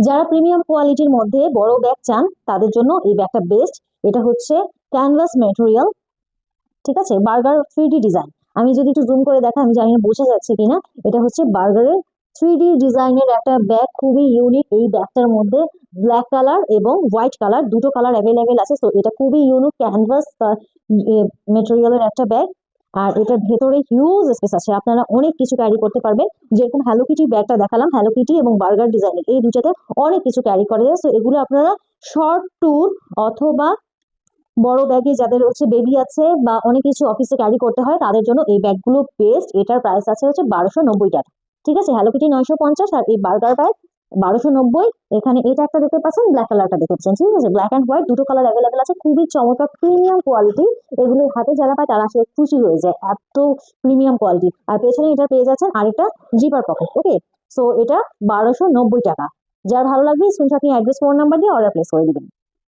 যারা প্রিমিয়াম কোয়ালিটির মধ্যে বড় ব্যাগ চান তাদের জন্য এই ব্যাগটা বেস্ট। এটা হচ্ছে ক্যানভাস ম্যাটেরিয়াল, ঠিক আছে, বার্গার 3D ডিজাইন। আমি যদি একটু জুম করে দেখাই, আমি জানি না বোঝা যাচ্ছে কিনা। এটা হচ্ছে বার্গারের 3D ডিজাইনের একটা ব্যাগ, খুবই ইউনিক। এই ব্যাগটার মধ্যে ব্ল্যাক কালার এবং হোয়াইট কালার দুটো কালার অ্যাভেলেবেল আছে। তো এটা খুবই ইউনিক ক্যানভাস মেটেরিয়ালের একটা ব্যাগ। আর এটার ভেতরে হিউজ স্পেস আছে, আপনারা অনেক কিছু ক্যারি করতে পারবেন। যেরকম হ্যালো কিটি ব্যাগটা দেখালাম, হ্যালো কিটি এবং বার্গার ডিজাইনের এই দুটাতে অনেক কিছু ক্যারি করা যায়। তো এগুলো আপনারা শর্ট ট্যুর অথবা বড় ব্যাগে যাদের হচ্ছে বেবি আছে বা অনেক কিছু অফিসে ক্যারি করতে হয় তাদের জন্য এই ব্যাগগুলো বেস্ট। এটার প্রাইস আছে হচ্ছে 1290 টাকা, ঠিক আছে। হ্যালো কিটি 950 আর এই বার্গার ব্যাগ 1290। এখানে এটা একটা দেখতে পাচ্ছেন, ব্ল্যাক কালারটা দেখতে পাচ্ছেন, ঠিক আছে। ব্ল্যাক অ্যান্ড হোয়াইট দুটো কালার অ্যাভেলেবেল আছে, খুবই চমৎকার প্রিমিয়াম কোয়ালিটি। এগুলো হাতে যারা পায় তারা আসলে খুশি হয়ে যায়, এত প্রিমিয়াম কোয়ালিটি। আর পেছনে এটা পেয়ে যাচ্ছেন আরেকটা জিপার পকেট। ওকে, সো এটা 1290 টাকা। যার ভালো লাগবে স্ক্রিনশট নিয়ে অ্যাড্রেস ফোন নাম্বার দিয়ে অর্ডার প্লেস করে দিবেন।